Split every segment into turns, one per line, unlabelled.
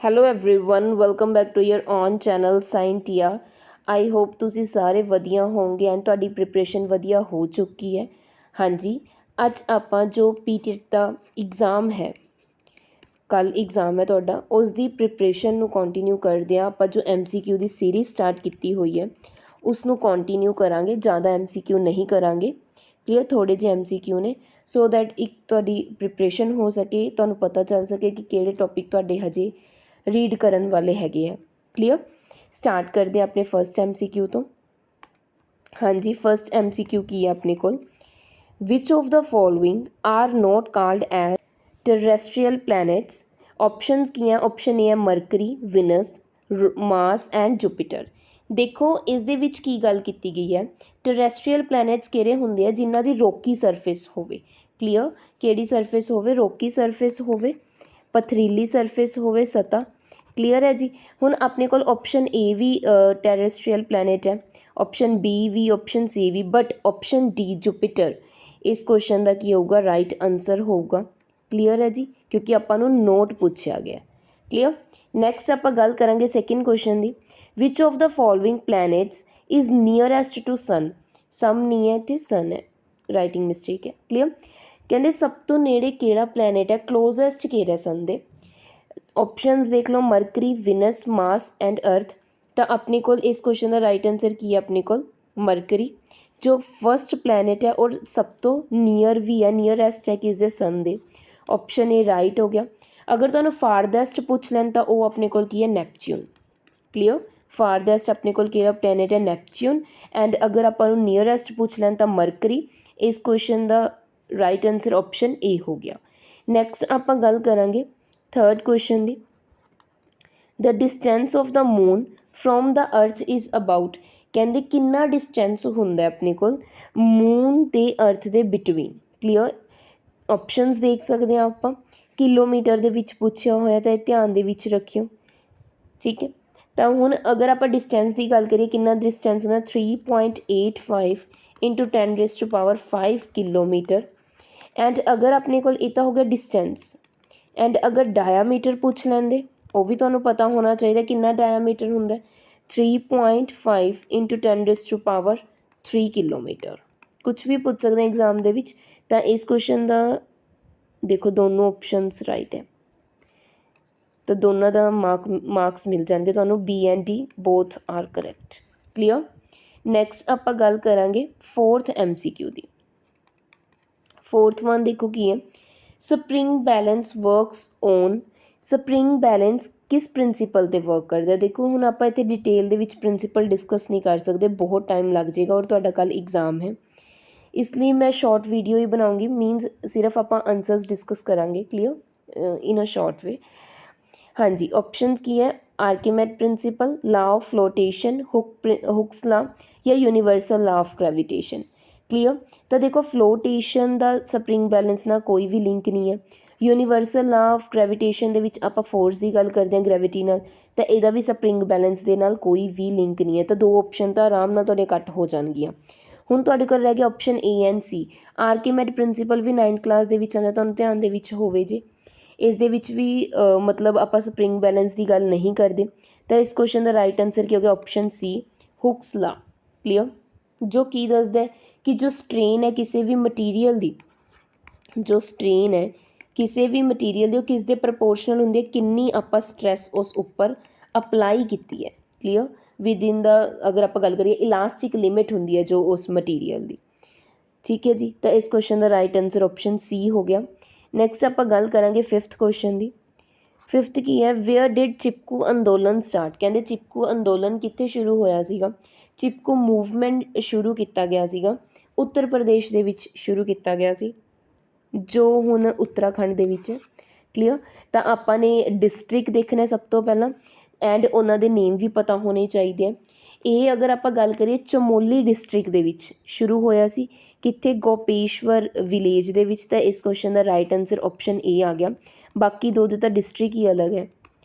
Hello everyone welcome back to your own channel Scientia. I hope ਤੁਸੀਂ ਸਾਰੇ ਵਧੀਆ ਹੋਵੋਗੇ ਐਂਡ ਤੁਹਾਡੀ ਪ੍ਰੀਪਰੇਸ਼ਨ ਵਧੀਆ ਹੋ ਚੁੱਕੀ ਹੈ। ਹਾਂਜੀ, ਅੱਜ ਆਪਾਂ ਜੋ ਪੀਟੀਟੀ ਦਾ ਐਗਜ਼ਾਮ ਹੈ, ਕੱਲ ਐਗਜ਼ਾਮ ਹੈ ਤੁਹਾਡਾ, ਉਸ ਦੀ ਪ੍ਰੀਪਰੇਸ਼ਨ ਨੂੰ ਕੰਟੀਨਿਊ ਕਰਦੇ ਹਾਂ। ਆਪਾਂ ਜੋ MCQ ਦੀ ਸੀਰੀਜ਼ ਸਟਾਰਟ ਕੀਤੀ ਹੋਈ ਹੈ ਉਸ ਨੂੰ ਕੰਟੀਨਿਊ ਕਰਾਂਗੇ, ਜ਼ਿਆਦਾ MCQ ਨਹੀਂ ਕਰਾਂਗੇ। ਕਲੀਅਰ, ਥੋੜ੍ਹੇ ਜਿਹੇ MCQ ਨੇ, ਸੋ ਦੈਟ ਇੱਕ ਤੁਹਾਡੀ ਪ੍ਰੀਪਰੇਸ਼ਨ ਹੋ ਸਕੇ, ਤੁਹਾਨੂੰ ਪਤਾ ਚੱਲ ਸਕੇ ਕਿ ਕਿਹੜੇ ਟੌਪਿਕ ਤੁਹਾਡੇ ਹਜੇ ਰੀਡ ਕਰਨ ਵਾਲੇ ਹੈਗੇ ਆ। ਕਲੀਅਰ, ਸਟਾਰਟ ਕਰਦੇ ਆਪਣੇ ਫਸਟ MCQ ਤੋਂ। ਹਾਂਜੀ, ਫਸਟ MCQ ਕੀ ਹੈ ਆਪਣੇ ਕੋਲ? Which of the following are not called as terrestrial planets. Options ਕੀ ਹੈ? ਆਪਸ਼ਨ ਏ ਹੈ Mercury, Venus, Mars and Jupiter. ਦੇਖੋ, ਇਸ ਦੇ ਵਿੱਚ ਕੀ ਗੱਲ ਕੀਤੀ ਗਈ ਹੈ, ਟੈਰੇਸਟਰੀਅਲ ਪਲੈਨਟਸ ਕਿਹੜੇ ਹੁੰਦੇ ਆ ਜਿਨ੍ਹਾਂ ਦੀ ਰੋਕੀ ਸਰਫੇਸ ਹੋਵੇ। ਕਲੀਅਰ, ਕਿਹੜੀ ਸਰਫੇਸ ਹੋਵੇ? ਰੋਕੀ ਸਰਫੇਸ ਹੋਵੇ, ਪਥਰੀਲੀ ਸਰਫੇਸ ਹੋਵੇ, ਸਤ੍ਹਾ। ਕਲੀਅਰ ਹੈ ਜੀ। ਹੁਣ ਆਪਣੇ ਕੋਲ ਆਪਸ਼ਨ ਏ ਵੀ ਟੈਰੇਸਟਰੀਅਲ ਪਲੈਨਟ ਹੈ, ਆਪਸ਼ਨ ਬੀ ਵੀ, ਆਪਸ਼ਨ ਸੀ ਵੀ, ਬਟ ਆਪਸ਼ਨ ਡੀ ਜੁਪੀਟਰ ਇਸ ਕੁਐਸਚਨ ਦਾ ਕੀ ਹੋਊਗਾ? ਰਾਈਟ ਆਨਸਰ ਹੋਊਗਾ। ਕਲੀਅਰ ਹੈ ਜੀ, ਕਿਉਂਕਿ ਆਪਾਂ ਨੂੰ ਨੋਟ ਪੁੱਛਿਆ ਗਿਆ। ਕਲੀਅਰ, ਨੈਕਸਟ ਆਪਾਂ ਗੱਲ ਕਰਾਂਗੇ ਸੈਕਿੰਡ ਕੁਐਸਚਨ ਦੀ। Which of the following planets is nearest to sun. ਸਮ ਨਹੀਂ ਹੈ ਅਤੇ ਸਨ ਹੈ, ਰਾਈਟਿੰਗ ਮਿਸਟੇਕ ਹੈ। ਕਲੀਅਰ, ਕਹਿੰਦੇ ਸਭ ਤੋਂ ਨੇੜੇ ਕਿਹੜਾ ਪਲੈਨਟ ਹੈ, ਕਲੋਜ਼ੈਸਟ ਕਿਹੜਾ ਸਨ ਦੇ। ਆਪਸ਼ਨਸ ਦੇਖ ਲਓ, ਮਰਕਰੀ, ਵਿਨਸ, ਮਾਰਸ ਐਂਡ ਅਰਥ। ਤਾਂ ਆਪਣੇ ਕੋਲ ਇਸ ਕੁਐਸਚਨ ਦਾ ਰਾਈਟ ਆਨਸਰ ਕੀ ਹੈ? ਆਪਣੇ ਕੋਲ ਮਰਕਰੀ ਜੋ ਫਸਟ ਪਲੈਨਟ ਹੈ ਔਰ ਸਭ ਤੋਂ ਨੀਅਰ ਵੀ ਹੈ, ਨੀਅਰੈਸਟ ਹੈ ਕਿਸ ਦੇ? ਸਨ ਦੇ। ਆਪਸ਼ਨ ਏ ਰਾਈਟ ਹੋ ਗਿਆ। ਅਗਰ ਤੁਹਾਨੂੰ ਫਾਰਦੈਸਟ ਪੁੱਛ ਲੈਣ ਤਾਂ ਉਹ ਆਪਣੇ ਕੋਲ ਕੀ ਹੈ? ਨੈਪਚਿਊਨ। ਕਲੀਅਰ, ਫਾਰਦੈਸਟ ਆਪਣੇ ਕੋਲ ਕਿਹੜਾ ਪਲੈਨਟ ਹੈ? ਨੈਪਚਿਊਨ। ਐਂਡ ਅਗਰ ਆਪਾਂ ਨੂੰ ਨੀਅਰੈਸਟ ਪੁੱਛ ਲੈਣ ਤਾਂ ਮਰਕਰੀ। ਇਸ ਕੁਐਸਚਨ ਦਾ ਰਾਈਟ ਆਨਸਰ ਆਪਸ਼ਨ ਏ ਹੋ ਗਿਆ। ਨੈਕਸਟ ਆਪਾਂ ਗੱਲ ਕਰਾਂਗੇ ਥਰਡ ਕੁਐਸਚਨ ਦੀ। The distance of the moon from the earth is about. ਕਹਿੰਦੇ ਕਿੰਨਾ ਡਿਸਟੈਂਸ ਹੁੰਦਾ ਆਪਣੇ ਕੋਲ ਮੂਨ ਤੇ ਅਰਥ ਦੇ ਬਿਟਵੀਨ। ਕਲੀਅਰ, ਆਪਸ਼ਨਸ ਦੇਖ ਸਕਦੇ ਹਾਂ ਆਪਾਂ, ਕਿਲੋਮੀਟਰ ਦੇ ਵਿੱਚ ਪੁੱਛਿਆ ਹੋਇਆ ਤਾਂ ਇਹ ਧਿਆਨ ਦੇ ਵਿੱਚ ਰੱਖਿਓ। ਠੀਕ ਹੈ, ਤਾਂ ਹੁਣ ਅਗਰ ਆਪਾਂ ਡਿਸਟੈਂਸ ਦੀ ਗੱਲ ਕਰੀਏ, ਕਿੰਨਾ ਡਿਸਟੈਂਸ ਹੁੰਦਾ? 3.85 ਇੰਟੂ 10⁵ ਕਿਲੋਮੀਟਰ। ਐਂਡ ਅਗਰ ਆਪਣੇ ਕੋਲ ਇਹ ਤਾਂ ਹੋ ਗਿਆ ਡਿਸਟੈਂਸ, ਐਂਡ ਅਗਰ ਡਾਇਆਮੀਟਰ ਪੁੱਛ ਲੈਂਦੇ, ਉਹ ਵੀ ਤੁਹਾਨੂੰ ਪਤਾ ਹੋਣਾ ਚਾਹੀਦਾ ਕਿੰਨਾ ਡਾਇਆਮੀਟਰ ਹੁੰਦਾ? 3.5 ਇੰਟੂ 10⁻³ ਕਿਲੋਮੀਟਰ। ਕੁਛ ਵੀ ਪੁੱਛ ਸਕਦੇ ਐਗਜ਼ਾਮ ਦੇ ਵਿੱਚ। ਤਾਂ ਇਸ ਕੁਐਸਚਨ ਦਾ ਦੇਖੋ ਦੋਨੋਂ ਆਪਸ਼ਨਸ ਰਾਈਟ ਹੈ, ਤਾਂ ਦੋਨਾਂ ਦਾ ਮਾਰਕਸ ਮਿਲ ਜਾਣਗੇ ਤੁਹਾਨੂੰ। B and D both are correct. Clear, next ਆਪਾਂ ਗੱਲ ਕਰਾਂਗੇ ਫੋਰਥ MCQ ਦੀ। ਫੋਰਥ ਵਨ ਦੇਖੋ ਕੀ ਹੈ, spring balance works on. Spring balance ਕਿਸ ਪ੍ਰਿੰਸੀਪਲ 'ਤੇ ਵਰਕ ਕਰਦਾ? ਦੇਖੋ ਹੁਣ ਆਪਾਂ ਇੱਥੇ ਡਿਟੇਲ ਦੇ ਵਿੱਚ ਪ੍ਰਿੰਸੀਪਲ ਡਿਸਕਸ ਨਹੀਂ ਕਰ ਸਕਦੇ, ਬਹੁਤ ਟਾਈਮ ਲੱਗ ਜਾਏਗਾ ਔਰ ਤੁਹਾਡਾ ਕੱਲ੍ਹ ਐਗਜ਼ਾਮ ਹੈ, ਇਸ ਲਈ ਮੈਂ ਸ਼ਾਰਟ ਵੀਡੀਓ ਹੀ ਬਣਾਉਂਗੀ। ਮੀਨਸ ਸਿਰਫ ਆਪਾਂ ਆਨਸਰਸ ਡਿਸਕਸ ਕਰਾਂਗੇ। ਕਲੀਅਰ, ਇਨ ਅ ਸ਼ਾਰਟ ਵੇ। ਹਾਂਜੀ, ਆਪਸ਼ਨਸ ਕੀ ਹੈ? ਆਰਕੀਮੈਡ ਪ੍ਰਿੰਸੀਪਲ, ਲਾ ਆਫ ਫਲੋਟੇਸ਼ਨ, ਹੁਕਸ ਲਾ ਜਾਂ universal law of gravitation. Clear, ਤਾਂ ਦੇਖੋ ਫਲੋਟੇਸ਼ਨ ਦਾ ਸਪਰਿੰਗ ਬੈਲੈਂਸ ਨਾਲ ਕੋਈ ਵੀ ਲਿੰਕ ਨਹੀਂ ਹੈ। ਯੂਨੀਵਰਸਲ ਲਾ ਆਫ ਗ੍ਰੈਵੀਟੇਸ਼ਨ ਦੇ ਵਿੱਚ ਆਪਾਂ ਫੋਰਸ ਦੀ ਗੱਲ ਕਰਦੇ ਹਾਂ, ਗ੍ਰੈਵਿਟੀ ਨਾਲ, ਤਾਂ ਇਹਦਾ ਵੀ ਸਪਰਿੰਗ ਬੈਲੈਂਸ ਦੇ ਨਾਲ ਕੋਈ ਵੀ ਲਿੰਕ ਨਹੀਂ ਹੈ। ਤਾਂ ਦੋ ਆਪਸ਼ਨ ਤਾਂ ਆਰਾਮ ਨਾਲ ਤੁਹਾਡੇ ਕੱਟ ਹੋ ਜਾਣਗੀਆਂ। ਹੁਣ ਤੁਹਾਡੇ ਕੋਲ ਰਹਿ ਗਿਆ option A and C। Archimedes principle ਵੀ 9th ਕਲਾਸ ਦੇ ਵਿੱਚ ਆਉਂਦਾ, ਤੁਹਾਨੂੰ ਧਿਆਨ ਦੇ ਵਿੱਚ ਹੋਵੇ ਜੇ। ਇਸ ਦੇ ਵਿੱਚ ਵੀ ਮਤਲਬ ਆਪਾਂ ਸਪਰਿੰਗ ਬੈਲੈਂਸ ਦੀ ਗੱਲ ਨਹੀਂ ਕਰਦੇ। ਤਾਂ ਇਸ ਕੁਐਸਚਨ ਦਾ ਰਾਈਟ ਆਨਸਰ ਕੀ ਹੋ ਗਿਆ? ਆਪਸ਼ਨ C, ਹੁਕਸ ਲਾ। ਕਲੀਅਰ, ਜੋ ਕੀ ਦੱਸਦਾ ਕਿ ਜੋ ਸਟ੍ਰੇਨ ਹੈ ਕਿਸੇ ਵੀ ਮਟੀਰੀਅਲ ਦੀ, ਜੋ ਸਟ੍ਰੇਨ ਹੈ ਕਿਸੇ ਵੀ ਮਟੀਰੀਅਲ ਦੀ, ਉਹ ਕਿਸ ਦੇ ਪ੍ਰਪੋਰਸ਼ਨਲ ਹੁੰਦੀ ਹੈ? ਕਿੰਨੀ ਆਪਾਂ ਸਟਰੈਸ ਉਸ ਉੱਪਰ ਅਪਲਾਈ ਕੀਤੀ ਹੈ। ਕਲੀਅਰ, ਵਿਦਇਨ ਦਾ ਅਗਰ ਆਪਾਂ ਗੱਲ ਕਰੀਏ ਇਲਾਸਟਿਕ ਲਿਮਿਟ ਹੁੰਦੀ ਹੈ ਜੋ ਉਸ ਮਟੀਰੀਅਲ ਦੀ। ਠੀਕ ਹੈ ਜੀ, ਤਾਂ ਇਸ ਕੁਐਸਚਨ ਦਾ ਰਾਈਟ ਆਨਸਰ ਆਪਸ਼ਨ C ਹੋ ਗਿਆ। ਨੈਕਸਟ ਆਪਾਂ ਗੱਲ ਕਰਾਂਗੇ ਫਿਫਥ ਕੁਐਸਚਨ ਦੀ। ਫਿਫਥ ਕੀ ਹੈ? ਵੇਅਰ ਡਿਡ ਚਿਪਕੂ ਅੰਦੋਲਨ ਸਟਾਰਟ। ਕਹਿੰਦੇ ਚਿਪਕੂ ਅੰਦੋਲਨ ਕਿੱਥੇ ਸ਼ੁਰੂ ਹੋਇਆ ਸੀਗਾ? ਚਿਪਕੂ ਮੂਵਮੈਂਟ ਸ਼ੁਰੂ ਕੀਤਾ ਗਿਆ ਸੀਗਾ ਉੱਤਰ ਪ੍ਰਦੇਸ਼ ਦੇ ਵਿੱਚ ਸ਼ੁਰੂ ਕੀਤਾ ਗਿਆ ਸੀ, ਜੋ ਹੁਣ ਉੱਤਰਾਖੰਡ ਦੇ ਵਿੱਚ ਹੈ। ਕਲੀਅਰ, ਤਾਂ ਆਪਾਂ ਨੇ ਡਿਸਟ੍ਰਿਕਟ ਦੇਖਣਾ ਸਭ ਤੋਂ ਪਹਿਲਾਂ, ਐਂਡ ਉਹਨਾਂ ਦੇ ਨੇਮ ਵੀ ਪਤਾ ਹੋਣੇ ਚਾਹੀਦੇ ਆ। ਇਹ ਅਗਰ ਆਪਾਂ ਗੱਲ ਕਰੀਏ ਚਮੋਲੀ ਡਿਸਟ੍ਰਿਕਟ ਦੇ ਵਿੱਚ ਸ਼ੁਰੂ ਹੋਇਆ ਸੀ, ਕਿੱਥੇ? ਗੋਪੇਸ਼ਵਰ ਵਿਲੇਜ ਦੇ ਵਿੱਚ। ਤਾਂ ਇਸ ਕੁਐਸਚਨ ਦਾ ਰਾਈਟ ਆਨਸਰ ਆਪਸ਼ਨ A ਆ ਗਿਆ। ਬਾਕੀ ਦੋ ਦੇ ਤਾਂ ਡਿਸਟ੍ਰਿਕਟ ਹੀ ਅਲੱਗ ਹੈ,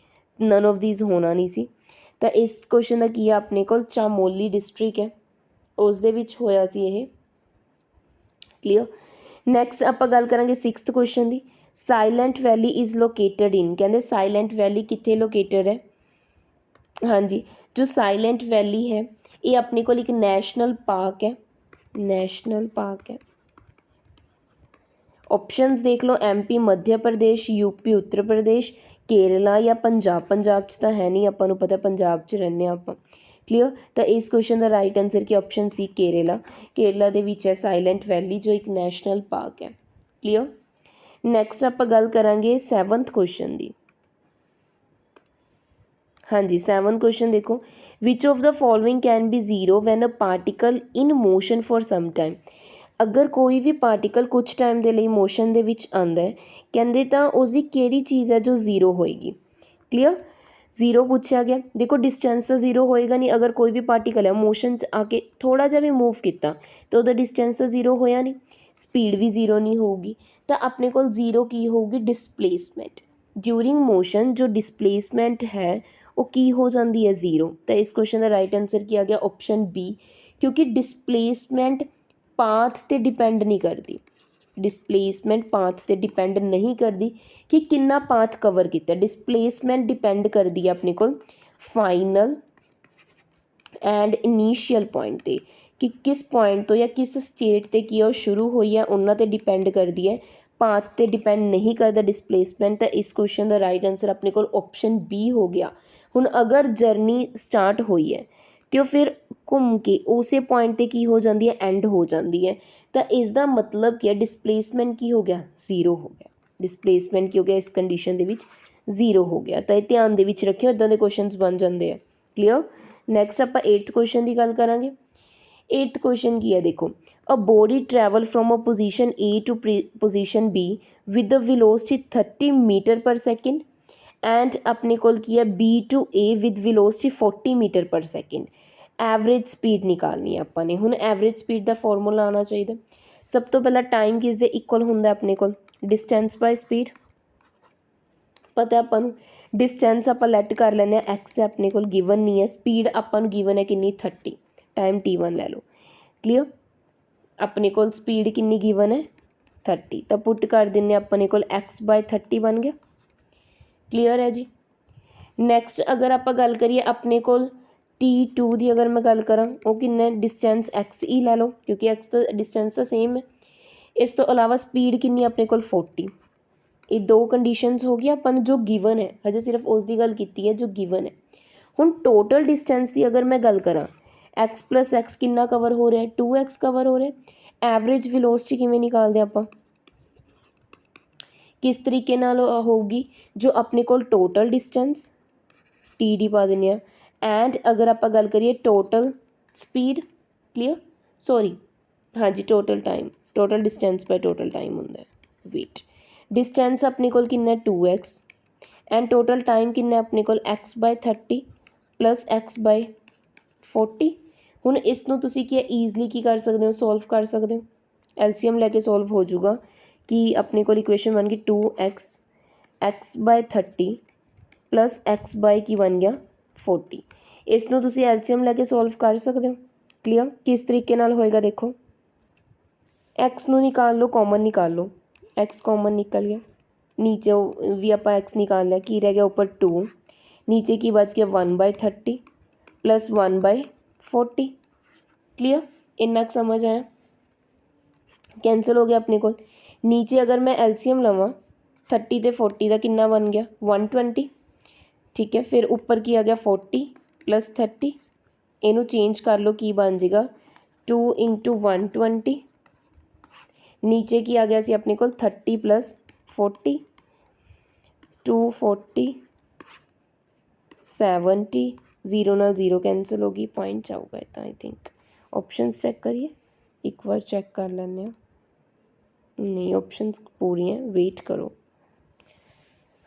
ਨਨ ਆਫ ਦੀਜ਼ ਹੋਣਾ ਨਹੀਂ ਸੀ। ਤਾਂ ਇਸ ਕੁਐਸਚਨ ਦਾ ਕੀ ਆ ਆਪਣੇ ਕੋਲ? ਚਮੋਲੀ ਡਿਸਟ੍ਰਿਕਟ ਹੈ, ਉਸ ਦੇ ਵਿੱਚ ਹੋਇਆ ਸੀ ਇਹ। ਕਲੀਅਰ, ਨੈਕਸਟ ਆਪਾਂ ਗੱਲ ਕਰਾਂਗੇ 6th question the. Silent valley is located ਇਨ, ਕਹਿੰਦੇ ਸਾਇਲੈਂਟ ਵੈਲੀ ਕਿੱਥੇ ਲੋਕੇਟਡ ਹੈ। ਹਾਂਜੀ, ਜੋ ਸਾਇਲੈਂਟ ਵੈਲੀ ਹੈ ਇਹ ਆਪਣੇ ਕੋਲ ਇੱਕ ਨੈਸ਼ਨਲ ਪਾਰਕ ਹੈ, ਨੈਸ਼ਨਲ ਪਾਰਕ ਹੈ। ਆਪਸ਼ਨਸ ਦੇਖ ਲਓ, MP ਮੱਧ ਪ੍ਰਦੇਸ਼, UP ਉੱਤਰ ਪ੍ਰਦੇਸ਼, ਕੇਰਲਾ ਜਾਂ ਪੰਜਾਬ। ਪੰਜਾਬ 'ਚ ਤਾਂ ਹੈ ਨਹੀਂ, ਆਪਾਂ ਨੂੰ ਪਤਾ ਪੰਜਾਬ 'ਚ ਰਹਿੰਦੇ ਹਾਂ ਆਪਾਂ। ਕਲੀਅਰ, ਤਾਂ ਇਸ ਕੁਐਸਚਨ ਦਾ ਰਾਈਟ ਆਨਸਰ ਕੀ ਆਪਸ਼ਨ ਸੀ ਕੇਰਲਾ। ਕੇਰਲਾ ਦੇ ਵਿੱਚ ਹੈ ਸਾਇਲੈਂਟ ਵੈਲੀ ਜੋ ਇੱਕ ਨੈਸ਼ਨਲ ਪਾਰਕ ਹੈ। ਕਲੀਅਰ। ਨੈਕਸਟ ਆਪਾਂ ਗੱਲ ਕਰਾਂਗੇ 7th ਕੁਐਸਚਨ ਦੀ। ਹਾਂਜੀ, 7th ਕੁਐਸਚਨ ਦੇਖੋ, which of the following can be zero when a particle in motion for some time. ਅਗਰ ਕੋਈ ਵੀ ਪਾਰਟੀਕਲ ਕੁਛ ਟਾਈਮ ਦੇ ਲਈ ਮੋਸ਼ਨ ਦੇ ਵਿੱਚ ਆਉਂਦਾ ਹੈ, ਕਹਿੰਦੇ ਤਾਂ ਉਸਦੀ ਕਿਹੜੀ ਚੀਜ਼ ਹੈ ਜੋ ਜ਼ੀਰੋ ਹੋਏਗੀ। ਕਲੀਅਰ, ਜ਼ੀਰੋ ਪੁੱਛਿਆ ਗਿਆ। ਦੇਖੋ ਡਿਸਟੈਂਸ ਤਾਂ ਜ਼ੀਰੋ ਹੋਏਗਾ ਨਹੀਂ, ਅਗਰ ਕੋਈ ਵੀ ਪਾਰਟੀਕਲ ਹੈ ਮੋਸ਼ਨ 'ਚ ਆ ਕੇ ਥੋੜ੍ਹਾ ਜਿਹਾ ਵੀ ਮੂਵ ਕੀਤਾ ਤਾਂ ਉਹਦਾ ਡਿਸਟੈਂਸ ਤਾਂ ਜ਼ੀਰੋ ਹੋਇਆ ਨਹੀਂ, ਸਪੀਡ ਵੀ ਜ਼ੀਰੋ ਨਹੀਂ ਹੋਊਗੀ। ਤਾਂ ਆਪਣੇ ਕੋਲ ਜ਼ੀਰੋ ਕੀ ਹੋਊਗੀ, ਡਿਸਪਲੇਸਮੈਂਟ। ਡਿਊਰਿੰਗ ਮੋਸ਼ਨ ਜੋ ਡਿਸਪਲੇਸਮੈਂਟ ਹੈ ਉਹ ਕੀ ਹੋ ਜਾਂਦੀ ਹੈ, ਜ਼ੀਰੋ। ਤਾਂ ਇਸ ਕੁਐਸਚਨ ਦਾ ਰਾਈਟ ਆਨਸਰ ਕੀ ਆ ਗਿਆ, ਆਪਸ਼ਨ ਬੀ, ਕਿਉਂਕਿ ਡਿਸਪਲੇਸਮੈਂਟ ਪਾਥ 'ਤੇ ਡਿਪੈਂਡ ਨਹੀਂ ਕਰਦੀ। ਡਿਸਪਲੇਸਮੈਂਟ ਪਾਥ 'ਤੇ ਡਿਪੈਂਡ ਨਹੀਂ ਕਰਦੀ ਕਿ ਕਿੰਨਾ ਪਾਥ ਕਵਰ ਕੀਤਾ। ਡਿਸਪਲੇਸਮੈਂਟ ਡਿਪੈਂਡ ਕਰਦੀ ਹੈ ਆਪਣੇ ਕੋਲ ਫਾਈਨਲ ਐਂਡ ਇਨੀਸ਼ੀਅਲ ਪੁਆਇੰਟ 'ਤੇ, ਕਿ ਕਿਸ ਪੁਆਇੰਟ ਤੋਂ ਜਾਂ ਕਿਸ ਸਟੇਟ 'ਤੇ ਕੀ ਉਹ ਸ਼ੁਰੂ ਹੋਈ ਹੈ, ਉਹਨਾਂ 'ਤੇ ਡਿਪੈਂਡ ਕਰਦੀ ਹੈ, ਪਾਥ 'ਤੇ ਡਿਪੈਂਡ ਨਹੀਂ ਕਰਦਾ ਡਿਸਪਲੇਸਮੈਂਟ। ਤਾਂ ਇਸ ਕੁਐਸਚਨ ਦਾ ਰਾਈਟ ਆਨਸਰ ਆਪਣੇ ਕੋਲ ਆਪਸ਼ਨ ਬੀ ਹੋ ਗਿਆ। ਹੁਣ ਅਗਰ ਜਰਨੀ ਸਟਾਰਟ ਹੋਈ ਹੈ ਅਤੇ ਉਹ ਫਿਰ ਘੁੰਮ ਕੇ ਉਸੇ ਪੁਆਇੰਟ 'ਤੇ ਕੀ ਹੋ ਜਾਂਦੀ ਹੈ, ਐਂਡ ਹੋ ਜਾਂਦੀ ਹੈ, ਤਾਂ ਇਸ ਦਾ ਮਤਲਬ ਕੀ ਹੈ, ਡਿਸਪਲੇਸਮੈਂਟ ਕੀ ਹੋ ਗਿਆ, ਜ਼ੀਰੋ ਹੋ ਗਿਆ। ਡਿਸਪਲੇਸਮੈਂਟ ਕੀ ਹੋ ਗਿਆ, ਇਸ ਕੰਡੀਸ਼ਨ ਦੇ ਵਿੱਚ ਜ਼ੀਰੋ ਹੋ ਗਿਆ। ਤਾਂ ਇਹ ਧਿਆਨ ਦੇ ਵਿੱਚ ਰੱਖਿਓ, ਇੱਦਾਂ ਦੇ ਕੁਐਸਚਨਸ ਬਣ ਜਾਂਦੇ ਆ। ਕਲੀਅਰ। ਨੈਕਸਟ ਆਪਾਂ 8th ਕੁਐਸਚਨ ਦੀ ਗੱਲ ਕਰਾਂਗੇ। 8th ਕੁਐਸਚਨ ਕੀ ਹੈ ਦੇਖੋ, a body travel from a position A to position B with the velocity 30 metre per second and ਆਪਣੇ ਕੋਲ ਕੀ ਹੈ B to A with velocity 40 metre per second. Average speed ਨਿਕਾਲਣੀ ਹੈ ਆਪਾਂ ਨੇ। ਹੁਣ ਐਵਰੇਜ ਸਪੀਡ ਦਾ ਫਾਰਮੂਲਾ ਆਉਣਾ ਚਾਹੀਦਾ। ਸਭ ਤੋਂ ਪਹਿਲਾਂ ਟਾਈਮ ਕਿਸ ਦੇ ਇਕੁਅਲ ਹੁੰਦਾ ਆਪਣੇ ਕੋਲ, ਡਿਸਟੈਂਸ ਬਾਏ ਸਪੀਡ ਪਤਾ ਆਪਾਂ ਨੂੰ। ਡਿਸਟੈਂਸ ਆਪਾਂ ਲੈਟ ਕਰ ਲੈਂਦੇ ਹਾਂ, ਐਕਸ ਹੈ ਆਪਣੇ ਕੋਲ, ਗਿਵਨ ਨਹੀਂ ਹੈ। ਸਪੀਡ ਆਪਾਂ ਨੂੰ ਗਿਵਨ ਹੈ ਕਿੰਨੀ, 30, ਟਾਈਮ T1 ਲੈ ਲਓ। ਕਲੀਅਰ, ਆਪਣੇ ਕੋਲ ਸਪੀਡ ਕਿੰਨੀ ਗਿਵਨ ਹੈ, 30, ਤਾਂ ਪੁੱਟ ਕਰ ਦਿੰਦੇ ਆਪਣੇ ਕੋਲ x/30 ਬਣ ਗਿਆ। ਕਲੀਅਰ ਹੈ ਜੀ। ਨੈਕਸਟ ਅਗਰ ਆਪਾਂ ਗੱਲ ਕਰੀਏ ਆਪਣੇ ਕੋਲ T2 ਦੀ, ਅਗਰ ਮੈਂ ਗੱਲ ਕਰਾਂ ਉਹ ਕਿੰਨਾ ਡਿਸਟੈਂਸ x ਹੀ ਲੈ ਲਓ, ਕਿਉਂਕਿ x ਦਾ ਡਿਸਟੈਂਸ ਤਾਂ ਸੇਮ ਹੈ। ਇਸ ਤੋਂ ਇਲਾਵਾ ਸਪੀਡ ਕਿੰਨੀ ਆਪਣੇ ਕੋਲ 40। ਇਹ ਦੋ ਕੰਡੀਸ਼ਨਸ ਹੋ ਗਈਆਂ ਆਪਾਂ ਨੂੰ ਜੋ ਗਿਵਨ ਹੈ, ਹਜੇ ਸਿਰਫ ਉਸ ਦੀ ਗੱਲ ਕੀਤੀ ਹੈ ਜੋ ਗਿਵਨ ਹੈ। ਹੁਣ ਟੋਟਲ ਡਿਸਟੈਂਸ ਦੀ ਅਗਰ ਮੈਂ ਗੱਲ ਕਰਾਂ, x ਪਲੱਸ x ਕਿੰਨਾ ਕਵਰ ਹੋ ਰਿਹਾ, 2x ਕਵਰ ਹੋ ਰਿਹਾ। ਐਵਰੇਜ ਵੈਲੋਸਿਟੀ ਕਿਵੇਂ ਨਿਕਾਲਦੇ ਆਪਾਂ, ਕਿਸ ਤਰੀਕੇ ਨਾਲ ਹੋਊਗੀ, ਜੋ ਆਪਣੇ ਕੋਲ ਟੋਟਲ ਡਿਸਟੈਂਸ TD ਪਾ ਦਿੰਦੇ ਹਾਂ, ਐਂਡ ਅਗਰ ਆਪਾਂ ਗੱਲ ਕਰੀਏ ਟੋਟਲ ਸਪੀਡ, ਕਲੀਅਰ, ਸੌਰੀ ਹਾਂਜੀ ਟੋਟਲ ਟਾਈਮ, ਟੋਟਲ ਡਿਸਟੈਂਸ ਬਾਈ ਟੋਟਲ ਟਾਈਮ ਹੁੰਦਾ ਹੈ। ਵੇਟ, ਡਿਸਟੈਂਸ ਆਪਣੇ ਕੋਲ ਕਿੰਨਾ 2x ਐਂਡ ਟੋਟਲ ਟਾਈਮ ਕਿੰਨਾ ਆਪਣੇ ਕੋਲ x/30 ਪਲੱਸ x/40। ਹੁਣ ਇਸ ਨੂੰ ਤੁਸੀਂ ਕੀ ਈਜ਼ਲੀ ਕੀ ਕਰ ਸਕਦੇ ਹੋ, ਸੋਲਵ ਕਰ ਸਕਦੇ ਹੋ। LCM ਲੈ ਕੇ ਸੋਲਵ ਹੋ ਜਾਊਗਾ ਕਿ ਆਪਣੇ ਕੋਲ ਇਕੁਏਸ਼ਨ ਬਣ ਗਈ 2x x/30 ਪਲੱਸ x/ ਕੀ ਬਣ ਗਿਆ 40। ਇਸ ਨੂੰ ਤੁਸੀਂ LCM ਲੈ ਕੇ ਸੋਲਵ ਕਰ ਸਕਦੇ ਹੋ। ਕਲੀਅਰ, ਕਿਸ ਤਰੀਕੇ ਨਾਲ ਹੋਏਗਾ ਦੇਖੋ, x ਨੂੰ ਨਿਕਾਲ ਲਓ, ਕਾਮਨ ਨਿਕਾਲ ਲਓ, x ਕਾਮਨ ਨਿਕਲ ਗਿਆ, नीचे भी आप x निकाल लिया, की रह गया ऊपर 2, नीचे की बच गया 1/30 प्लस 1/40। क्लियर, इन्ना समझ आया। कैंसल हो गया अपने को। नीचे अगर मैं LCM लवां 30 ते 40 का कितना बन गया 120, ठीक है। फिर ऊपर की आ गया 40 प्लस 30, इनू चेंज कर लो, की बन जाएगा 2 × 120। नीचे की आ गया सी अपने को 30 प्लस 40, 240 70, 0 ਨਾਲ 0 कैंसिल होगी, पॉइंट जाऊगा इतना। आई थिंक ऑप्शंस चेक करिए, एक बार चेक कर लेने, नहीं ऑप्शंस पूरी हैं, वेट करो।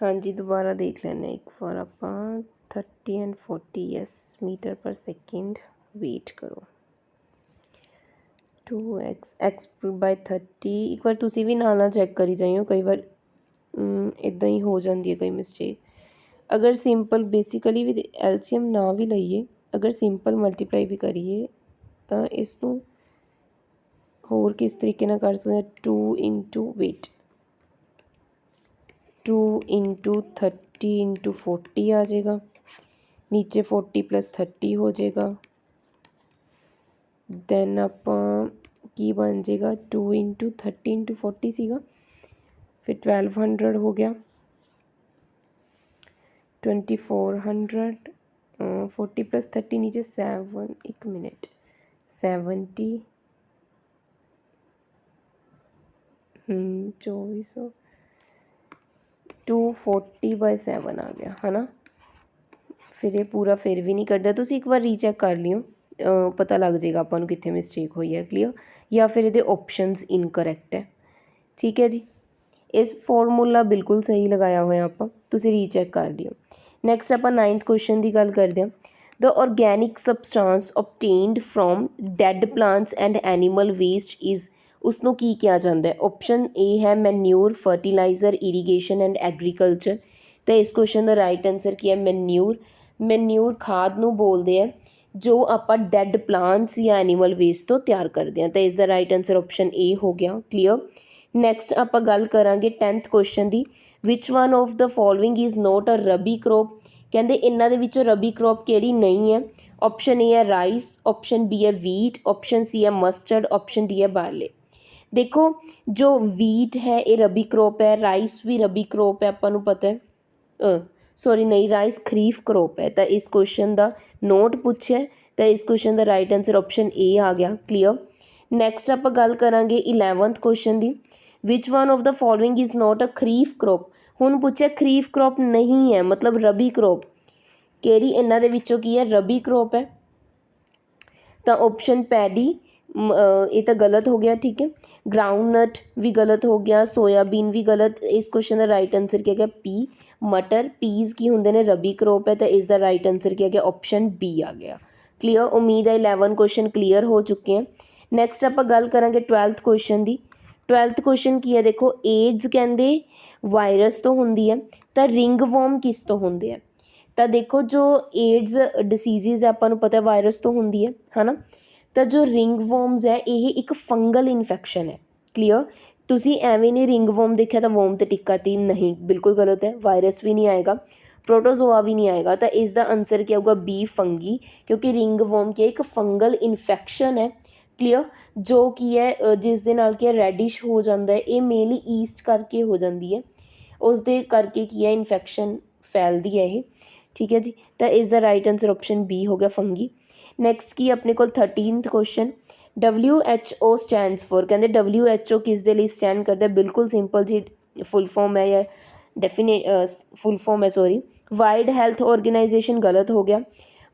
हाँ जी दोबारा देख लेने एक बार आप 30 एंड 40 यस मीटर पर सेकेंड, वेट करो। 2x x/30 एक बार तुसी भी नाल चेक करी जाइयो, कई बार इदा ही हो जाती है कई मिसटेक। अगर सिंपल बेसिकली भी LCM ना भी लईए, अगर सिंपल मल्टीप्लाई भी करिए तो इसनू ਹੋਰ ਕਿਸ ਤਰੀਕੇ ਨਾਲ ਕਰ ਸਕਦੇ ਹਾਂ, 2 ਇੰਟੂ ਵੇਟ 2 ਇੰਟੂ 30 ਇੰਟੂ 40 ਆ ਜਾਏਗਾ, ਨੀਚੇ 40 + 30 ਹੋ ਜਾਏਗਾ। ਦੈਨ ਆਪਾਂ ਕੀ ਬਣ ਜਾਏਗਾ, 2 ਇੰਟੂ 30 ਇੰਟੂ 40 ਸੀਗਾ, ਫਿਰ 1200 ਹੋ ਗਿਆ, 2400 40 + 30 नीचे 7 एक मिनट 70 2400 240/7 आ गया है ना। फिर ये पूरा फिर भी नहीं करता, तुसी एक बार रीचैक कर लियो, पता लग जाएगा ਆਪਾਂ ਨੂੰ ਕਿੱਥੇ ਮਿਸਟੇਕ ਹੋਈ ਹੈ। क्लियर या फिर ਇਹਦੇ ऑप्शंस इनकरैक्ट है। ठीक है जी, इस फॉर्मूला बिल्कुल सही लगाया होया ਆਪਾਂ, ਤੁਸੀਂ ਰੀਚੈਕ ਕਰ ਲਿਓ। ਨੈਕਸਟ ਆਪਾਂ 9th ਕੁਐਸਚਨ ਦੀ ਗੱਲ ਕਰਦੇ ਹਾਂ। The organic substance obtained from dead plants and animal waste is, ਉਸਨੂੰ ਕੀ ਕਿਹਾ ਜਾਂਦਾ ਹੈ। ਆਪਸ਼ਨ ਏ ਹੈ manure, fertiliser, irrigation and agriculture. ਤਾਂ ਇਸ ਕੁਐਸਚਨ ਦਾ ਰਾਈਟ ਆਨਸਰ ਕੀ ਹੈ, ਮੈਨਿਊਰ। ਮੈਨਿਊਰ ਖਾਦ ਨੂੰ ਬੋਲਦੇ ਆ ਜੋ ਆਪਾਂ ਡੈਡ ਪਲਾਂਟਸ ਜਾਂ ਐਨੀਮਲ ਵੇਸਟ ਤੋਂ ਤਿਆਰ ਕਰਦੇ ਹਾਂ। ਤਾਂ ਇਸ ਦਾ ਰਾਈਟ ਆਨਸਰ ਆਪਸ਼ਨ ਏ ਹੋ ਗਿਆ। ਕਲੀਅਰ। ਨੈਕਸਟ ਆਪਾਂ ਗੱਲ ਕਰਾਂਗੇ 10th ਕੁਐਸਚਨ ਦੀ। Which one of the following is not a rabi crop. ਕਹਿੰਦੇ ਇਹਨਾਂ ਦੇ ਵਿੱਚੋਂ ਰਬੀ ਕਰੋਪ ਕਿਹੜੀ ਨਹੀਂ ਹੈ। ਆਪਸ਼ਨ ਏ ਹੈ ਰਾਈਸ, ਆਪਸ਼ਨ ਬੀ ਹੈ ਵੀਟ, ਆਪਸ਼ਨ ਸੀ ਹੈ ਮਸਟਰਡ, ਆਪਸ਼ਨ ਡੀ ਹੈ ਬਾਰਲੇ। ਦੇਖੋ ਜੋ ਵੀਟ ਹੈ ਇਹ ਰਬੀ ਕਰੋਪ ਹੈ, ਰਾਈਸ ਵੀ ਰਬੀ ਕਰੋਪ ਹੈ, ਆਪਾਂ ਨੂੰ ਪਤਾ ਹੈ। ਸੌਰੀ ਨਹੀਂ, ਰਾਈਸ ਖਰੀਫ ਕਰੋਪ ਹੈ। ਤਾਂ ਇਸ ਕੁਐਸਚਨ ਦਾ ਨੋਟ ਪੁੱਛਿਆ, ਤਾਂ ਇਸ ਕੁਐਸਚਨ ਦਾ ਰਾਈਟ ਆਨਸਰ ਆਪਸ਼ਨ ਏ ਆ ਗਿਆ। ਕਲੀਅਰ। ਨੈਕਸਟ ਆਪਾਂ ਗੱਲ ਕਰਾਂਗੇ 11th ਕੁਐਸਚਨ ਦੀ। Which one of the following is not a kharif crop. ਹੁਣ ਪੁੱਛਿਆ ਖਰੀਫ ਕਰੋਪ ਨਹੀਂ ਹੈ, ਮਤਲਬ ਰਬੀ ਕਰੋਪ ਕਿਹੜੀ ਇਹਨਾਂ ਦੇ ਵਿੱਚੋਂ ਕੀ ਹੈ, ਰਬੀ ਕਰੋਪ ਹੈ। ਤਾਂ ਆਪਸ਼ਨ ਪੈਡੀ, ਇਹ ਤਾਂ ਗਲਤ ਹੋ ਗਿਆ। ਠੀਕ ਹੈ। ਗਰਾਊਂਡਨਟ ਵੀ ਗਲਤ ਹੋ ਗਿਆ, ਸੋਇਆਬੀਨ ਵੀ ਗਲਤ। ਇਸ ਕੁਐਸਚਨ ਦਾ ਰਾਈਟ ਆਨਸਰ ਕੀ ਹੈਗਾ, ਪੀ ਮਟਰ। ਪੀਜ਼ ਕੀ ਹੁੰਦੇ ਨੇ, ਰਬੀ ਕਰੋਪ ਹੈ। ਤਾਂ ਇਸ ਦਾ ਰਾਈਟ ਆਨਸਰ ਕੀ ਹੈਗਾ, ਆਪਸ਼ਨ ਬੀ ਆ ਗਿਆ। ਕਲੀਅਰ। ਉਮੀਦ ਹੈ 11 ਕੁਐਸਚਨ ਕਲੀਅਰ ਹੋ ਚੁੱਕੇ ਹੈ। ਨੈਕਸਟ ਆਪਾਂ ਗੱਲ ਕਰਾਂਗੇ 12th ਕੁਐਸਚਨ ਦੀ। 12th ਕੁਐਸਚਨ ਕੀ ਹੈ, ਦੇਖੋ ਏਡਜ਼ ਕਹਿੰਦੇ ਵਾਇਰਸ ਤੋਂ ਹੁੰਦੀ ਹੈ, ਤਾਂ ਰਿੰਗ ਵਰਮ ਕਿਸ ਤੋਂ ਹੁੰਦੇ ਆ। ਤਾਂ ਦੇਖੋ ਜੋ ਏਡਜ਼ ਡਿਸੀਜ਼ਿਜ਼ ਹੈ ਆਪਾਂ ਨੂੰ ਪਤਾ ਵਾਇਰਸ ਤੋਂ ਹੁੰਦੀ ਹੈ ਨਾ। ਤਾਂ ਜੋ ਰਿੰਗ ਵਰਮਸ ਹੈ ਇਹ ਇੱਕ ਫੰਗਲ ਇਨਫੈਕਸ਼ਨ ਹੈ। ਕਲੀਅਰ। ਤੁਸੀਂ ਐਵੇਂ ਨਹੀਂ ਰਿੰਗ ਵਰਮ ਦੇਖਿਆ ਤਾਂ ਵਰਮ ਤੇ ਟਿੱਕਾ ਤੀ, ਨਹੀਂ, ਬਿਲਕੁਲ ਗਲਤ ਹੈ। ਵਾਇਰਸ ਵੀ ਨਹੀਂ ਆਏਗਾ, ਪ੍ਰੋਟੋਜ਼ੋਆ ਵੀ ਨਹੀਂ ਆਏਗਾ। ਤਾਂ ਇਸ ਦਾ ਆਨਸਰ ਕੀ ਆਊਗਾ, ਬੀ ਫੰਗੀ, ਕਿਉਂਕਿ ਰਿੰਗ ਵਰਮ ਕੀ ਹੈ, ਇੱਕ ਫੰਗਲ ਇਨਫੈਕਸ਼ਨ ਹੈ। ਕਲੀਅਰ। ਜੋ ਕੀ ਹੈ ਜਿਸ ਦੇ ਨਾਲ ਕੀ ਹੈ ਰੈਡਿਸ਼ ਹੋ ਜਾਂਦਾ ਹੈ, ਇਹ ਮੇਨਲੀ ਈਸਟ ਕਰਕੇ ਹੋ ਜਾਂਦੀ ਹੈ, ਉਸ ਦੇ ਕਰਕੇ ਕੀ ਹੈ ਇਨਫੈਕਸ਼ਨ ਫੈਲਦੀ ਹੈ ਇਹ। ਠੀਕ ਹੈ ਜੀ। ਤਾਂ ਇਸ ਦਾ ਰਾਈਟ ਆਨਸਰ ਆਪਸ਼ਨ ਬੀ ਹੋ ਗਿਆ, ਫੰਗੀ। ਨੈਕਸਟ ਕੀ ਆਪਣੇ ਕੋਲ 13th question. WHO stands for. ਕਹਿੰਦੇ WHO ਕਿਸ ਦੇ ਲਈ ਸਟੈਂਡ ਕਰਦਾ, ਬਿਲਕੁਲ ਸਿੰਪਲ ਜੀ ਫੁੱਲ ਫॉर्म ਹੈ ਜਾਂ ਫੁੱਲ ਫॉर्म ਹੈ, ਸੌਰੀ। ਵਾਰਲਡ ਹੈਲਥ ਆਰਗੇਨਾਈਜੇਸ਼ਨ ਗਲਤ ਹੋ ਗਿਆ।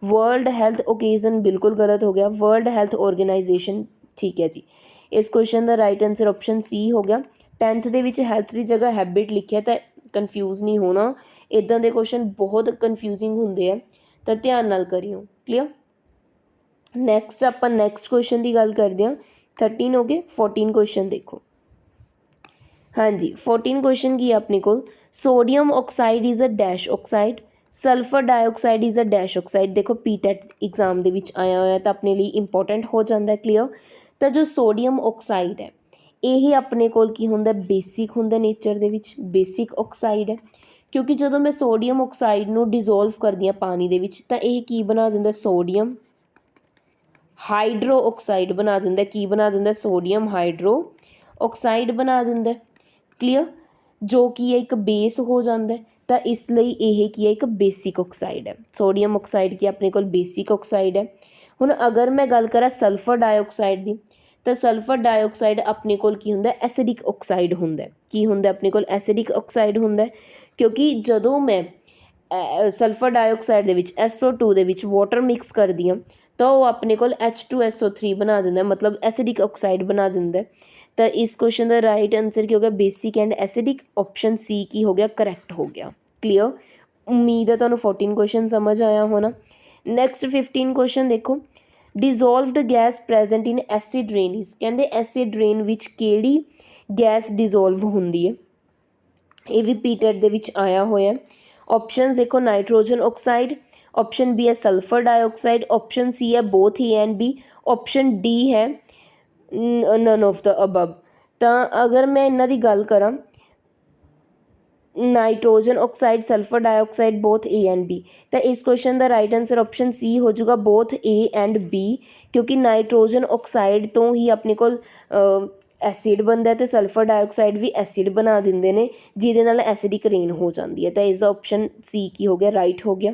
ਵਰਲਡ ਹੈਲਥ ਓਕੇਜ਼ਨ ਬਿਲਕੁਲ ਗਲਤ ਹੋ ਗਿਆ। ਵਰਲਡ ਹੈਲਥ ਆਰਗੇਨਾਈਜੇਸ਼ਨ ਠੀਕ ਹੈ ਜੀ। ਇਸ ਕੁਐਸਚਨ ਦਾ ਰਾਈਟ ਆਨਸਰ ਆਪਸ਼ਨ ਸੀ ਹੋ ਗਿਆ। 10th ਦੇ ਵਿੱਚ ਹੈਲਥ ਦੀ ਜਗ੍ਹਾ ਹੈਬਿਟ ਲਿਖਿਆ, ਤਾਂ ਕਨਫਿਊਜ਼ ਨਹੀਂ ਹੋਣਾ, ਇੱਦਾਂ ਦੇ ਕੁਐਸਚਨ ਬਹੁਤ ਕਨਫਿਊਜ਼ਿੰਗ ਹੁੰਦੇ ਆ, ਤਾਂ ਧਿਆਨ ਨਾਲ ਕਰਿਓ। ਕਲੀਅਰ। ਨੈਕਸਟ ਆਪਾਂ ਨੈਕਸਟ ਕੁਐਸਚਨ ਦੀ ਗੱਲ ਕਰਦੇ ਹਾਂ। 13 ਹੋ ਗਏ। 14 ਕੁਐਸਚਨ ਦੇਖੋ। ਹਾਂਜੀ 14 ਕੁਐਸਚਨ ਕੀ ਹੈ ਆਪਣੇ ਕੋਲ, sodium oxide is a dash oxide, sulphur dioxide is a dash oxide. ਦੇਖੋ ਪੀਟੈਟ ਐਗਜ਼ਾਮ ਦੇ ਵਿੱਚ ਆਇਆ ਹੋਇਆ ਤਾਂ ਆਪਣੇ ਲਈ ਇੰਪੋਰਟੈਂਟ ਹੋ ਜਾਂਦਾ। ਕਲੀਅਰ। ਤਾਂ ਜੋ ਸੋਡੀਅਮ ਆਕਸਾਈਡ ਹੈ ਇਹ ਆਪਣੇ ਕੋਲ ਕੀ ਹੁੰਦਾ, ਬੇਸਿਕ ਹੁੰਦਾ ਨੇਚਰ ਦੇ ਵਿੱਚ, ਬੇਸਿਕ ਆਕਸਾਈਡ ਹੈ। ਕਿਉਂਕਿ ਜਦੋਂ ਮੈਂ ਸੋਡੀਅਮ ਆਕਸਾਈਡ ਨੂੰ ਡਿਜ਼ੋਲਵ ਕਰਦੀ ਹਾਂ ਪਾਣੀ ਦੇ ਵਿੱਚ ਤਾਂ ਇਹ ਕੀ ਬਣਾ ਦਿੰਦਾ, ਸੋਡੀਅਮ ਹਾਈਡਰੋ ਆਕਸਾਈਡ ਬਣਾ ਦਿੰਦਾ। ਕੀ ਬਣਾ ਦਿੰਦਾ, ਸੋਡੀਅਮ ਹਾਈਡਰੋ ਆਕਸਾਈਡ ਬਣਾ ਦਿੰਦਾ। ਕਲੀਅਰ। ਜੋ ਕੀ ਹੈ ਇੱਕ ਬੇਸ ਹੋ ਜਾਂਦਾ। ਤਾਂ ਇਸ ਲਈ ਇਹ ਕੀ ਹੈ, ਇੱਕ ਬੇਸਿਕ ਆਕਸਾਈਡ ਹੈ। ਸੋਡੀਅਮ ਆਕਸਾਈਡ ਕੀ ਆਪਣੇ ਕੋਲ ਬੇਸਿਕ ਆਕਸਾਈਡ ਹੈ। ਹੁਣ ਅਗਰ ਮੈਂ ਗੱਲ ਕਰਾਂ ਸਲਫਰ ਡਾਈਆਕਸਾਈਡ ਦੀ, ਤਾਂ ਸਲਫਰ ਡਾਈਆਕਸਾਈਡ ਆਪਣੇ ਕੋਲ ਕੀ ਹੁੰਦਾ, ਐਸਿਡਿਕ ਆਕਸਾਈਡ ਹੁੰਦਾ। ਕੀ ਹੁੰਦਾ ਆਪਣੇ ਕੋਲ, ਐਸਿਡਿਕ ਆਕਸਾਈਡ ਹੁੰਦਾ। ਕਿਉਂਕਿ ਜਦੋਂ ਮੈਂ ਸਲਫਰ ਡਾਈਆਕਸਾਈਡ ਦੇ ਵਿੱਚ SO2 ਦੇ ਵਿੱਚ ਵਾਟਰ ਮਿਕਸ ਕਰਦੀ ਹਾਂ ਤਾਂ ਉਹ ਆਪਣੇ ਕੋਲ H2SO3 ਬਣਾ ਦਿੰਦਾ, ਮਤਲਬ ਐਸਿਡਿਕ ਆਕਸਾਈਡ ਬਣਾ ਦਿੰਦਾ। ਤਾਂ ਇਸ ਕੁਐਸਚਨ ਦਾ ਰਾਈਟ ਆਨਸਰ ਕੀ ਹੋ ਗਿਆ, basic and acidic. Option C ਕੀ ਹੋ ਗਿਆ, ਕਰੈਕਟ ਹੋ ਗਿਆ। ਕਲੀਅਰ। ਉਮੀਦ ਹੈ ਤੁਹਾਨੂੰ 14 ਕੁਐਸਚਨ ਸਮਝ ਆਇਆ ਹੋਣਾ। ਨੈਕਸਟ 15 ਕੁਐਸਚਨ ਦੇਖੋ। Dissolved gas present in acid rain is. ਕਹਿੰਦੇ ਐਸਿਡ ਰੇਨ ਵਿੱਚ ਕਿਹੜੀ ਗੈਸ ਡਿਜ਼ੋਲਵ ਹੁੰਦੀ ਹੈ, ਇਹ ਵੀ ਪੀਟੈਟ ਦੇ ਵਿੱਚ ਆਇਆ ਹੋਇਆ। ਆਪਸ਼ਨਸ ਦੇਖੋ, ਨਾਈਟ੍ਰੋਜਨ ਆਕਸਾਈਡ, ऑप्शन बी है सल्फर डाइऑक्साइड, ऑप्शन सी है both A and B, option D है ਨਨ ਆਫ ਦਾ ਅਬਵ। ਤਾਂ ਅਗਰ ਮੈਂ ਇਹਨਾਂ ਦੀ ਗੱਲ ਕਰਾਂ, nitrogen oxide, sulphur dioxide, both A and B. ਤਾਂ ਇਸ ਕੁਐਸਚਨ ਦਾ ਰਾਈਟ ਆਂਸਰ ਆਪਸ਼ਨ ਸੀ ਹੋ ਜਾਊਗਾ, ਬੋਥ ਏ ਐਂਡ ਬੀ, ਕਿਉਂਕਿ ਨਾਈਟ੍ਰੋਜਨ ਆਕਸਾਈਡ ਤੋਂ ਹੀ ਆਪਣੇ ਕੋਲ ਐਸਿਡ ਬਣਦਾ ਅਤੇ ਸਲਫਰ ਡਾਈਆਕਸਾਈਡ ਵੀ ਐਸਿਡ ਬਣਾ ਦਿੰਦੇ ਨੇ, ਜਿਹਦੇ ਨਾਲ ਐਸਿਡਿਕ ਰੇਨ ਹੋ ਜਾਂਦੀ ਹੈ। ਤਾਂ ਇਸ ਦਾ ਆਪਸ਼ਨ ਸੀ ਕੀ ਹੋ ਗਿਆ, ਰਾਈਟ ਹੋ ਗਿਆ।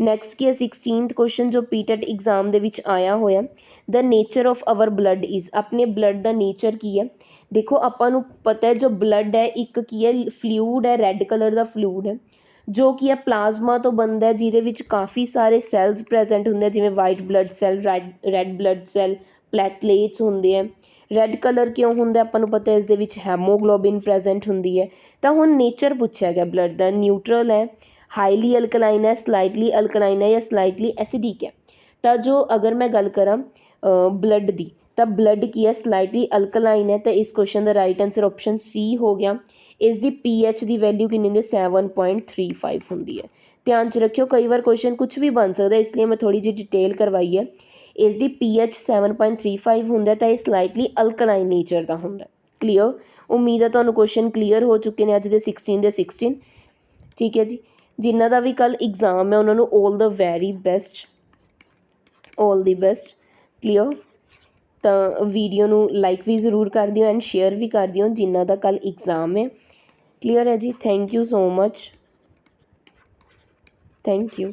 ਨੈਕਸਟ ਕੀ ਹੈ 16th ਕੁਐਸਚਨ ਜੋ ਪੀਟੈਟ ਐਗਜ਼ਾਮ ਦੇ ਵਿੱਚ ਆਇਆ ਹੋਇਆ, the nature of our blood is. ਆਪਣੇ ਬਲੱਡ ਦਾ ਨੇਚਰ ਕੀ ਹੈ? ਦੇਖੋ ਆਪਾਂ ਨੂੰ ਪਤਾ ਹੈ ਜੋ ਬਲੱਡ ਹੈ ਇੱਕ ਕੀ ਹੈ, ਫਲੂਇਡ ਹੈ, ਰੈੱਡ ਕਲਰ ਦਾ ਫਲੂਇਡ ਹੈ, ਜੋ ਕੀ ਹੈ ਪਲਾਜ਼ਮਾ ਤੋਂ ਬਣਦਾ, ਜਿਹਦੇ ਵਿੱਚ ਕਾਫੀ ਸਾਰੇ ਸੈੱਲਸ ਪ੍ਰੈਜ਼ੈਂਟ ਹੁੰਦੇ, ਜਿਵੇਂ white blood cell, red blood cell, platelets ਹੁੰਦੇ ਹੈ। ਰੈੱਡ ਕਲਰ ਕਿਉਂ ਹੁੰਦਾ? ਆਪਾਂ ਨੂੰ ਪਤਾ ਇਸ ਦੇ ਵਿੱਚ ਹੈਮੋਗਲੋਬਿਨ ਪ੍ਰੈਜ਼ੈਂਟ ਹੁੰਦੀ ਹੈ। ਤਾਂ ਹੁਣ ਨੇਚਰ ਪੁੱਛਿਆ ਗਿਆ ਬਲੱਡ ਦਾ, ਨਿਊਟਰਲ ਹੈ, ਹਾਈਲੀ ਅਲਕਲਾਈਨ ਹੈ, ਸਲਾਈਟਲੀ ਅਲਕਲਾਈਨ ਹੈ, ਜਾਂ ਸਲਾਈਟਲੀ ਐਸਿਡਿਕ ਹੈ। ਤਾਂ ਜੋ ਅਗਰ ਮੈਂ ਗੱਲ ਕਰਾਂ ਬਲੱਡ ਦੀ, ਤਾਂ ਬਲੱਡ ਕੀ ਹੈ, ਸਲਾਈਟਲੀ ਅਲਕਲਾਈਨ ਹੈ। ਤਾਂ ਇਸ ਕੁਐਸਚਨ ਦਾ ਰਾਈਟ ਆਂਸਰ ਆਪਸ਼ਨ ਸੀ ਹੋ ਗਿਆ। ਇਸ ਦੀ pH ਦੀ ਵੈਲਿਊ ਕਿੰਨੀ ਹੁੰਦੀ? 7.35 ਹੁੰਦੀ ਹੈ। ਧਿਆਨ 'ਚ ਰੱਖਿਓ, ਕਈ ਵਾਰ ਕੁਐਸਚਨ ਕੁਛ ਵੀ ਬਣ ਸਕਦਾ, ਇਸ ਲਈ ਮੈਂ ਥੋੜ੍ਹੀ ਜਿਹੀ ਡਿਟੇਲ ਕਰਵਾਈ ਹੈ। ਇਸ ਦੀ pH 7.35 ਹੁੰਦਾ, ਤਾਂ ਇਹ ਸਲਾਈਟਲੀ ਅਲਕਲਾਈਨ ਨੇਚਰ ਦਾ ਹੁੰਦਾ। ਕਲੀਅਰ? ਉਮੀਦ ਹੈ ਤੁਹਾਨੂੰ ਕੁਐਸਚਨ ਕਲੀਅਰ ਹੋ ਚੁੱਕੇ ਨੇ ਅੱਜ ਦੇ 16 ਠੀਕ ਹੈ ਜੀ। ਜਿਨ੍ਹਾਂ ਦਾ ਵੀ ਕੱਲ੍ਹ ਐਗਜ਼ਾਮ ਹੈ ਉਹਨਾਂ ਨੂੰ ਆਲ ਦਾ ਵੈਰੀ ਬੈਸਟ, ਆਲ ਦੀ ਬੈਸਟ। ਕਲੀਅਰ? ਤਾਂ ਵੀਡੀਓ ਨੂੰ ਲਾਈਕ ਵੀ ਜ਼ਰੂਰ ਕਰ ਦਿਓ ਐਂਡ ਸ਼ੇਅਰ ਵੀ ਕਰ ਦਿਓ ਜਿਨ੍ਹਾਂ ਦਾ ਕੱਲ੍ਹ ਐਗਜ਼ਾਮ ਹੈ। ਕਲੀਅਰ ਹੈ ਜੀ। Thank you so much, thank you.